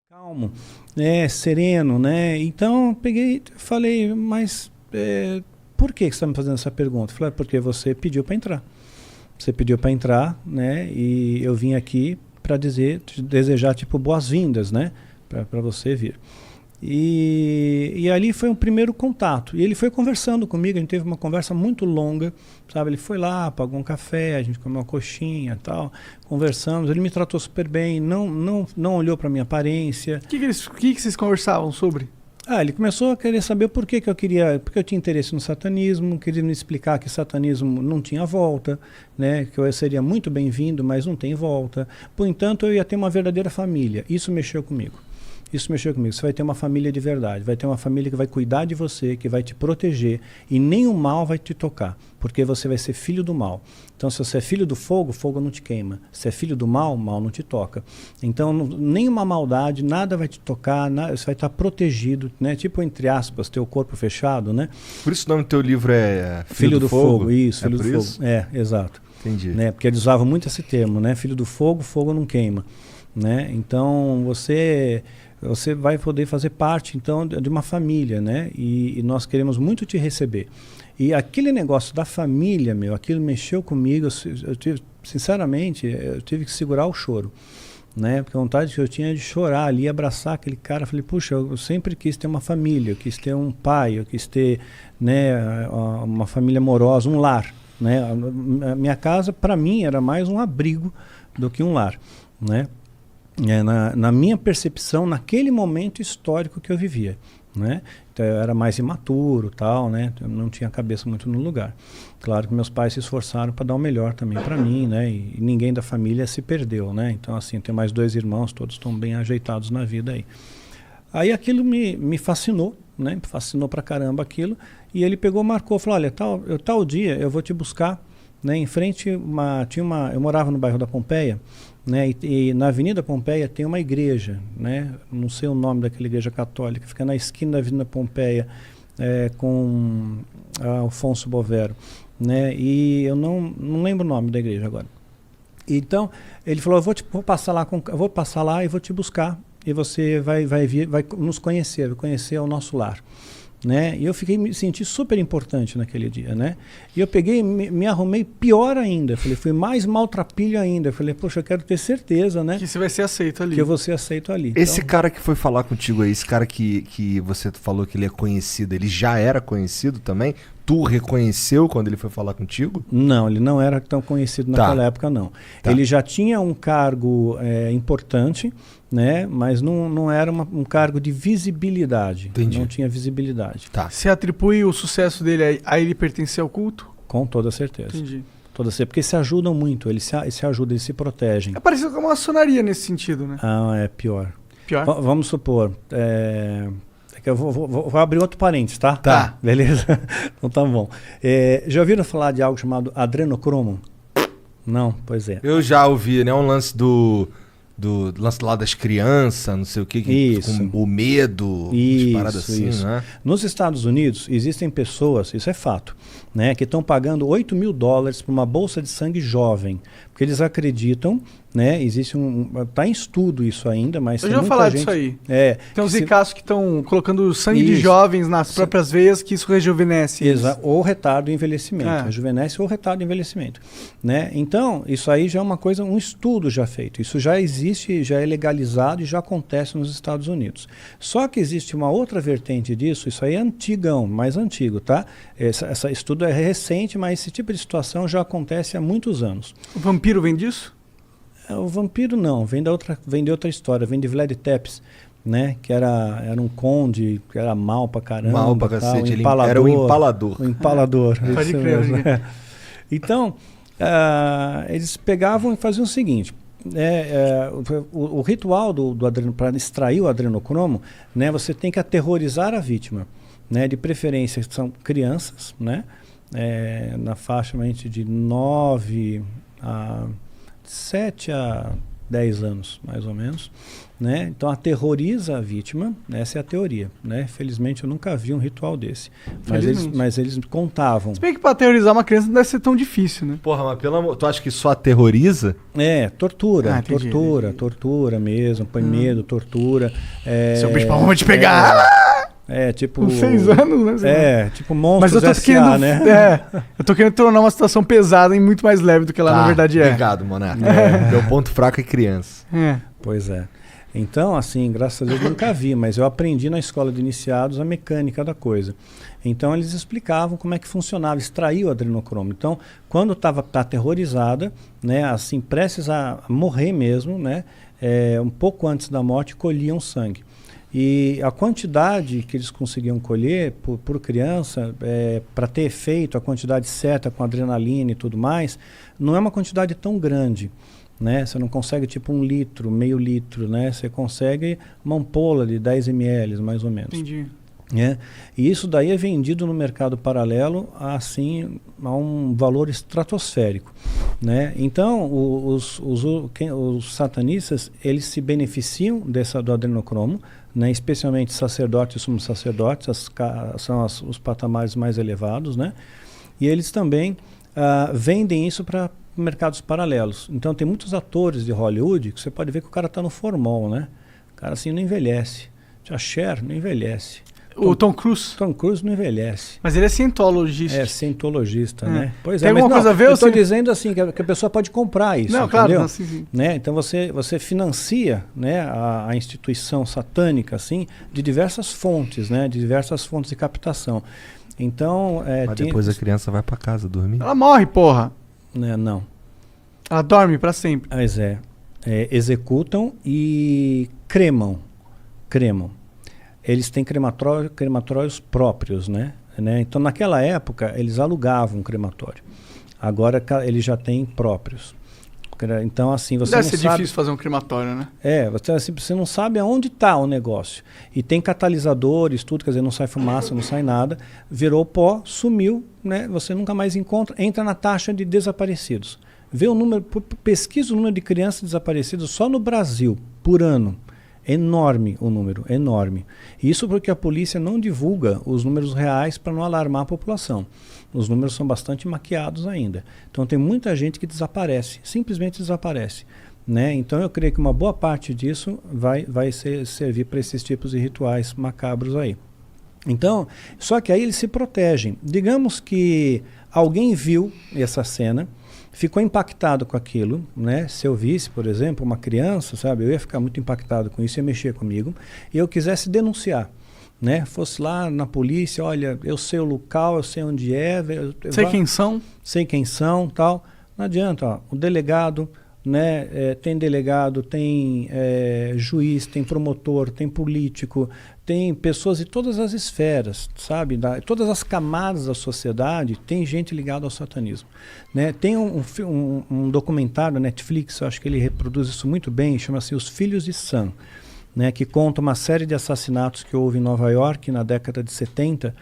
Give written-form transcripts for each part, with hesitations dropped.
calmo, né, sereno, né? Então, eu peguei, falei, mas por que você está me fazendo essa pergunta? Falei, porque você pediu para entrar. Você pediu para entrar, né? E eu vim aqui para desejar tipo boas-vindas, né? Para você vir. E ali foi um primeiro contato. E ele foi conversando comigo, a gente teve uma conversa muito longa, sabe? Ele foi lá, pagou um café, a gente comeu uma coxinha e tal, conversamos. Ele me tratou super bem, não olhou para minha aparência. O que vocês conversavam sobre? Ele começou a querer saber por que porque eu tinha interesse no satanismo, queria me explicar que satanismo não tinha volta, né? Que eu seria muito bem-vindo, mas não tem volta. Por entanto, eu ia ter uma verdadeira família. Isso mexeu comigo. Isso mexeu comigo. Você vai ter uma família de verdade, vai ter uma família que vai cuidar de você, que vai te proteger e nem o mal vai te tocar, porque você vai ser filho do mal. Então, se você é filho do fogo, fogo não te queima. Se é filho do mal, mal não te toca. Então, nenhuma maldade, nada vai te tocar, você vai estar protegido, né? Tipo, entre aspas, teu corpo fechado, né? Por isso o nome do teu livro é Filho do Fogo. Isso, Filho do Fogo. Isso? Exato. Entendi. Né? Porque eles usavam muito esse termo, né? Filho do fogo, fogo não queima. Né? Então, você vai poder fazer parte então de uma família, né? E nós queremos muito te receber. E aquele negócio da família, aquilo mexeu comigo. Eu tive, sinceramente, eu tive que segurar o choro, né? Porque a vontade que eu tinha de chorar ali, abraçar aquele cara. Falei, puxa, eu sempre quis ter uma família, eu quis ter um pai, eu quis ter, né, uma família amorosa, um lar, né? A minha casa, para mim, era mais um abrigo do que um lar, né? Na minha percepção, naquele momento histórico que eu vivia, né? Então, eu era mais imaturo, tal, né? Eu não tinha a cabeça muito no lugar. Claro que meus pais se esforçaram para dar o melhor também para mim, né? E ninguém da família se perdeu, né? Então, assim, tenho mais 2 irmãos, todos estão bem ajeitados na vida aí. Aí aquilo me fascinou, né? Me fascinou pra caramba aquilo. E ele pegou, marcou, falou, olha, tal dia eu vou te buscar, né? Em frente, eu morava no bairro da Pompeia, né? E na Avenida Pompeia tem uma igreja, né? Não sei o nome daquela igreja católica, fica na esquina da Avenida Pompeia, com Alfonso Bovero, né? E eu não lembro o nome da igreja agora. Então ele falou, eu vou passar lá e vou te buscar e você vai nos conhecer, vai conhecer o nosso lar. Né? E eu me senti super importante naquele dia, né? E eu peguei, me arrumei pior ainda. Falei, fui mais maltrapilho ainda. Falei, poxa, eu quero ter certeza, né? Que você vai ser aceito ali. Que eu vou ser aceito ali. Esse cara que foi falar contigo aí, esse cara que você falou que ele é conhecido, ele já era conhecido também? Tu reconheceu quando ele foi falar contigo? Não, ele não era tão conhecido naquela época, não. Tá. Ele já tinha um cargo importante, né? Mas não era um cargo de visibilidade. Entendi. Não tinha visibilidade. Tá. Você atribui o sucesso dele a ele pertencer ao culto? Com toda certeza. Entendi. Porque se ajudam muito, eles se ajudam, eles se protegem. É parecido com a maçonaria nesse sentido, né? É pior. Pior? Vamos supor... Eu vou abrir outro parênteses, tá? Tá. Beleza? Então tá bom. Já ouviram falar de algo chamado adrenocromo? Não? Pois é. Eu já ouvi, né? Um lance do lance lá das crianças, não sei o que, Isso. com o medo, isso, paradas assim, isso. né? Nos Estados Unidos, existem pessoas, isso é fato, né, que estão pagando $8 mil por uma bolsa de sangue jovem, porque eles acreditam, né, tá em estudo isso ainda, mas eu já vou falar disso aí. Tem uns ricaços que estão colocando sangue de jovens nas próprias veias, que isso rejuvenesce. Ou retarda o envelhecimento. Rejuvenesce ou retarda o envelhecimento. Né? Então, isso aí já é uma coisa, um estudo já feito. Isso já existe, já é legalizado e já acontece nos Estados Unidos. Só que existe uma outra vertente disso, isso aí é antigão, mais antigo, tá? Esse estudo é recente, mas esse tipo de situação já acontece há muitos anos. O vampiro vem disso? O vampiro não, vem de outra história, vem de Vlad Tepes, né? Que era um conde, que era mal pra caramba. Mal pra cacete, ele era o empalador. O empalador. Pode crer. Então, eles pegavam e faziam o seguinte, o ritual para extrair o adrenocromo, né? Você tem que aterrorizar a vítima, né? De preferência são crianças, né? Na faixa de 7 a 10 anos, mais ou menos. Né? Então aterroriza a vítima, essa é a teoria. Né? Felizmente eu nunca vi um ritual desse. Mas eles contavam. Se bem que para aterrorizar uma criança não deve ser tão difícil, né? Porra, mas pelo amor... Tu acha que só aterroriza? Tortura. Tortura mesmo. Põe medo, tortura. Seu bicho pra te pegar! Tipo... Com 6 anos, né? Tipo Monstros Mas eu tô querendo, né? Eu tô querendo tornar uma situação pesada e muito mais leve do que ela na verdade é. Obrigado, Monarca. Meu ponto fraco é criança. Pois é. Então, assim, graças a Deus nunca vi, mas eu aprendi na escola de iniciados a mecânica da coisa. Então, eles explicavam como é que funcionava, extrair o adrenocromo. Então, quando estava aterrorizada, né, assim, prestes a morrer mesmo, né, um pouco antes da morte, colhiam sangue. E a quantidade que eles conseguiam colher por criança, para ter efeito, a quantidade certa com adrenalina e tudo mais, não é uma quantidade tão grande. Né? Você não consegue tipo 1 litro, meio litro, né? Você consegue uma ampola de 10 ml, mais ou menos. Entendi. E isso daí é vendido no mercado paralelo assim, a um valor estratosférico. Né? Então, os satanistas, eles se beneficiam do adrenocromo, né? Especialmente sacerdotes e sumos sacerdotes, são os patamares mais elevados, né? E eles também vendem isso para mercados paralelos. Então tem muitos atores de Hollywood que você pode ver que o cara está no formol, né? O cara assim não envelhece. A Cher não envelhece. O Tom Cruise? Tom Cruise não envelhece. Mas ele é cientologista. Cientologista, né? Pois tem alguma coisa a ver? Eu estou dizendo assim, que a pessoa pode comprar isso, não, entendeu? Claro, sim. Né? Então você financia, né, a instituição satânica assim, de diversas fontes, né? De diversas fontes de captação. Então... Mas depois a criança vai para casa dormir? Ela morre, porra! Não. Ela dorme para sempre. Mas executam e cremam. Eles têm crematórios próprios, né? Então, naquela época, eles alugavam um crematório. Agora, eles já têm próprios. Então, assim, você Deve não ser difícil fazer um crematório, né? Você não sabe aonde está o negócio. E tem catalisadores, tudo, quer dizer, não sai fumaça, não sai nada. Virou pó, sumiu, né? Você nunca mais encontra, entra na taxa de desaparecidos. Vê o número, pesquisa o número de crianças desaparecidas só no Brasil, por ano. Enorme o número, enorme. Isso porque a polícia não divulga os números reais para não alarmar a população. Os números são bastante maquiados ainda. Então tem muita gente que desaparece, simplesmente desaparece. Né? Então eu creio que uma boa parte disso vai servir para esses tipos de rituais macabros aí. Então, só que aí eles se protegem. Digamos que alguém viu essa cena, ficou impactado com aquilo, né? Se eu visse, por exemplo, uma criança, sabe, eu ia ficar muito impactado com isso, ia mexer comigo, e eu quisesse denunciar, né? Fosse lá na polícia, olha, eu sei o local, eu sei onde é, sei quem são, tal. Não adianta, ó, o delegado, né? Tem delegado, tem juiz, tem promotor, tem político, tem pessoas de todas as esferas, sabe? Todas as camadas da sociedade, tem gente ligada ao satanismo. Né? Tem um documentário da Netflix, eu acho que ele reproduz isso muito bem, chama-se Os Filhos de Sam, né? Que conta uma série de assassinatos que houve em Nova York na década de 70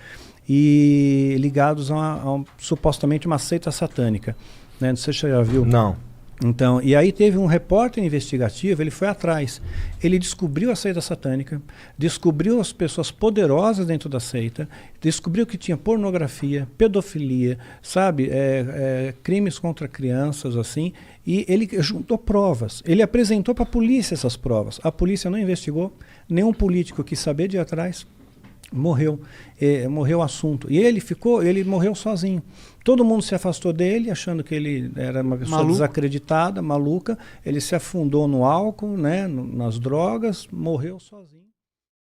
e ligados a supostamente uma seita satânica. Né? Não sei se você já viu. Não. Então, e aí teve um repórter investigativo, ele foi atrás, ele descobriu a seita satânica, descobriu as pessoas poderosas dentro da seita, descobriu que tinha pornografia, pedofilia, sabe, crimes contra crianças, assim, e ele juntou provas, ele apresentou para a polícia essas provas, a polícia não investigou, nenhum político quis saber de ir atrás, morreu o assunto, e ele morreu sozinho. Todo mundo se afastou dele, achando que ele era uma pessoa desacreditada, maluca. Ele se afundou no álcool, né, nas drogas, morreu sozinho.